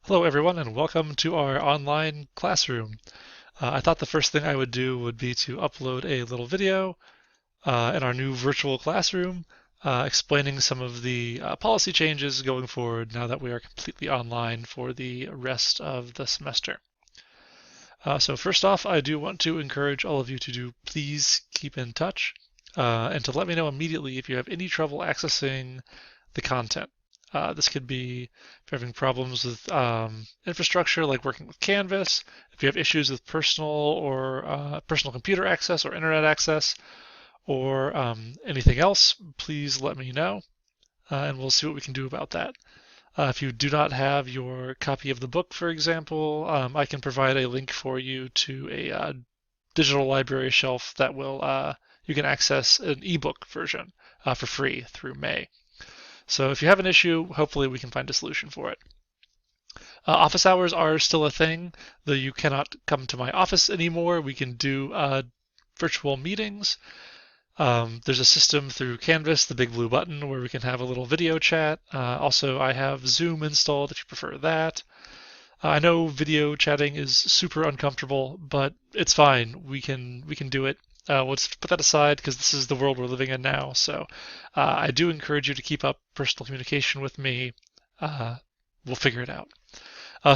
Hello everyone and welcome to our online classroom. I thought the first thing I would do would be to upload a little video in our new virtual classroom explaining some of the policy changes going forward now that we are completely online for the rest of the semester. So first off, I do want to encourage all of you to please keep in touch and to let me know immediately if you have any trouble accessing the content. This could be if you're having problems with infrastructure, like working with Canvas, if you have issues with personal computer access or internet access, or anything else, please let me know, and we'll see what we can do about that. If you do not have your copy of the book, for example, I can provide a link for you to a digital library shelf that will you can access an ebook version for free through May. So if you have an issue, hopefully we can find a solution for it. Office hours are still a thing, though you cannot come to my office anymore. We can do virtual meetings. There's a system through Canvas, the big blue button, where we can have a little video chat. Also, I have Zoom installed if you prefer that. I know video chatting is super uncomfortable, but it's fine. We can do it. We'll just put that aside because this is the world we're living in now. So I do encourage you to keep up personal communication with me. We'll figure it out.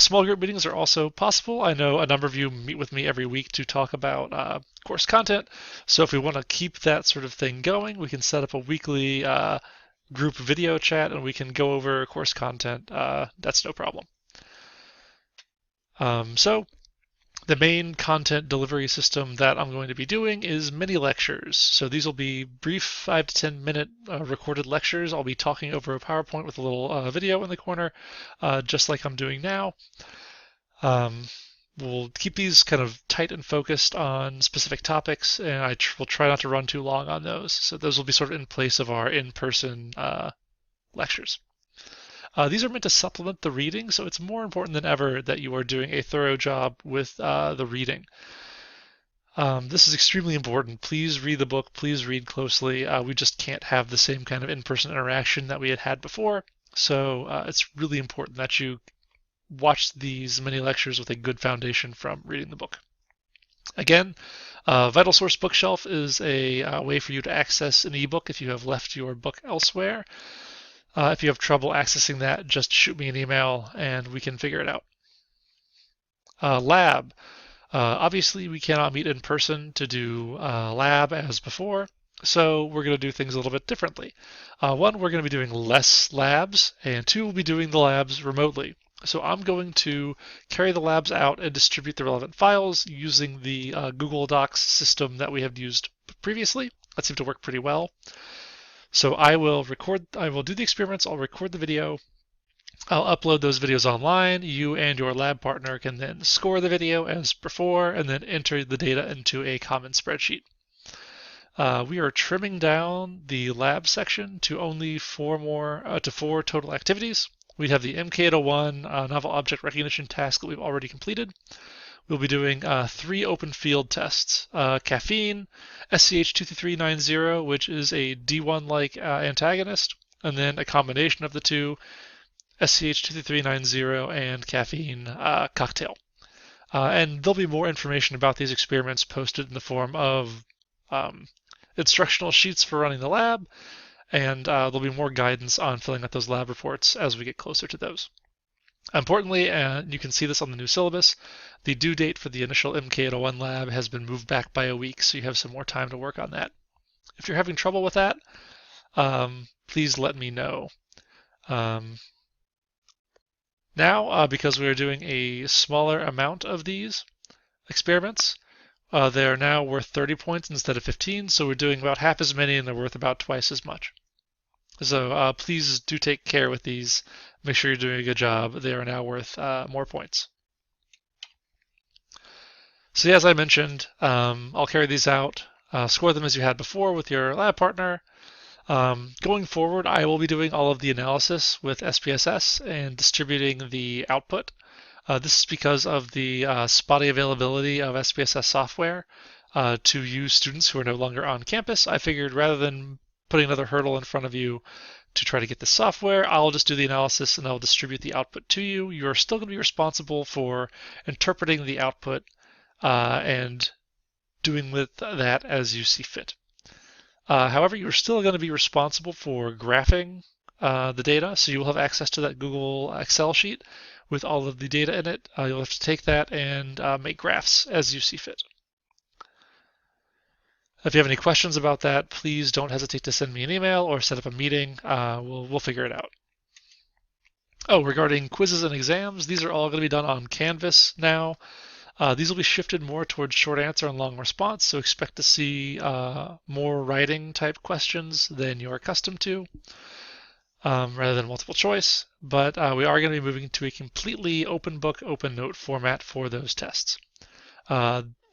Small group meetings are also possible. I know a number of you meet with me every week to talk about course content. So if we want to keep that sort of thing going, we can set up a weekly group video chat and we can go over course content. That's no problem. So the main content delivery system that I'm going to be doing is mini lectures. So these will be brief 5 to 10 minute recorded lectures. I'll be talking over a PowerPoint with a little video in the corner, just like I'm doing now. We'll keep these kind of tight and focused on specific topics, and I will try not to run too long on those. So those will be sort of in place of our in-person lectures. These are meant to supplement the reading, so it's more important than ever that you are doing a thorough job with the reading. This is extremely important. Please read the book. Please read closely. We just can't have the same kind of in-person interaction that we had had before, so it's really important that you watch these mini lectures with a good foundation from reading the book. Again, Vital Source Bookshelf is a way for you to access an ebook if you have left your book elsewhere. If you have trouble accessing that, just shoot me an email and we can figure it out. Lab. Obviously, we cannot meet in person to do lab as before, so we're going to do things a little bit differently. One, we're going to be doing less labs, and two, we'll be doing the labs remotely. So I'm going to carry the labs out and distribute the relevant files using the Google Docs system that we have used previously. That seemed to work pretty well. So I will do the experiments, I'll record the video, I'll upload those videos online. You and your lab partner can then score the video as before and then enter the data into a common spreadsheet. We are trimming down the lab section to only four total activities. We have the MK801 novel object recognition task that we've already completed. We'll be doing 3 open field tests. Caffeine, SCH-23390, which is a D1-like antagonist, and then a combination of the two, SCH-23390 and caffeine cocktail. And there'll be more information about these experiments posted in the form of instructional sheets for running the lab, and there'll be more guidance on filling out those lab reports as we get closer to those. Importantly, and you can see this on the new syllabus, the due date for the initial MK801 lab has been moved back by a week, so you have some more time to work on that. If you're having trouble with that, please let me know. Now, because we are doing a smaller amount of these experiments, they are now worth 30 points instead of 15, so we're doing about half as many and they're worth about twice as much. So please do take care with these. Make sure you're doing a good job. They are now worth more points. So yeah, as I mentioned, I'll carry these out, score them as you had before with your lab partner. Going forward, I will be doing all of the analysis with SPSS and distributing the output. This is because of the spotty availability of SPSS software to use students who are no longer on campus. I figured rather than putting another hurdle in front of you to try to get the software. I'll just do the analysis and I'll distribute the output to you. You're still going to be responsible for interpreting the output and doing with that as you see fit. However, you're still going to be responsible for graphing the data, so you will have access to that Google Excel sheet with all of the data in it. You'll have to take that and make graphs as you see fit. If you have any questions about that, please don't hesitate to send me an email or set up a meeting. We'll figure it out. Oh, regarding quizzes and exams, these are all going to be done on Canvas now. These will be shifted more towards short answer and long response, so expect to see more writing type questions than you're accustomed to, rather than multiple choice. But we are going to be moving to a completely open book, open note format for those tests.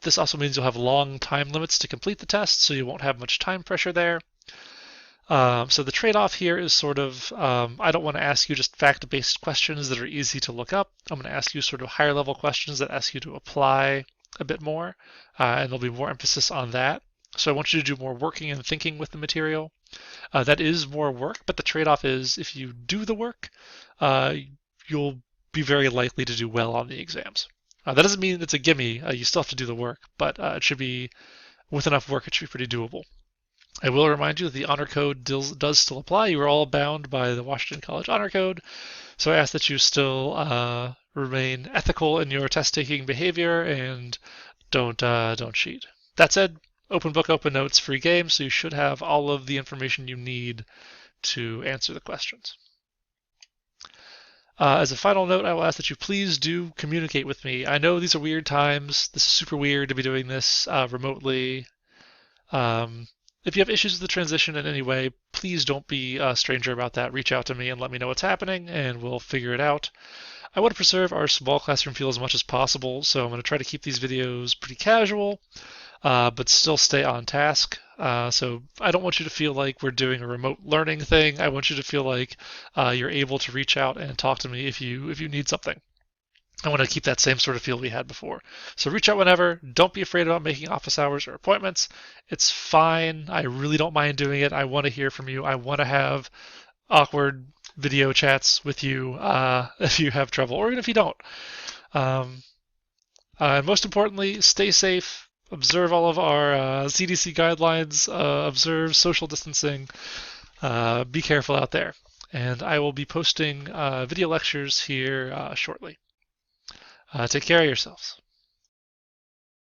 This also means you'll have long time limits to complete the test, so you won't have much time pressure there. So the trade-off here is sort of, I don't want to ask you just fact-based questions that are easy to look up. I'm going to ask you sort of higher-level questions that ask you to apply a bit more, and there'll be more emphasis on that. So I want you to do more working and thinking with the material. That is more work, but the trade-off is if you do the work, you'll be very likely to do well on the exams. That doesn't mean it's a gimme. You still have to do the work, but it should be, with enough work, it should be pretty doable. I will remind you that the honor code does still apply. You are all bound by the Washington College honor code, so I ask that you still remain ethical in your test-taking behavior and don't cheat. That said, open book, open notes, free game, so you should have all of the information you need to answer the questions. As a final note, I will ask that you please do communicate with me. I know these are weird times. This is super weird to be doing this remotely. If you have issues with the transition in any way, please don't be a stranger about that. Reach out to me and let me know what's happening, and we'll figure it out. I want to preserve our small classroom feel as much as possible, so I'm going to try to keep these videos pretty casual, but still stay on task. So I don't want you to feel like we're doing a remote learning thing. I want you to feel like you're able to reach out and talk to me if you need something. I want to keep that same sort of feel we had before. So reach out whenever. Don't be afraid about making office hours or appointments. It's fine. I really don't mind doing it. I want to hear from you. I want to have awkward video chats with you if you have trouble, or even if you don't. And most importantly, stay safe. Observe all of our CDC guidelines. Observe social distancing. Be careful out there. And I will be posting video lectures here shortly. Take care of yourselves.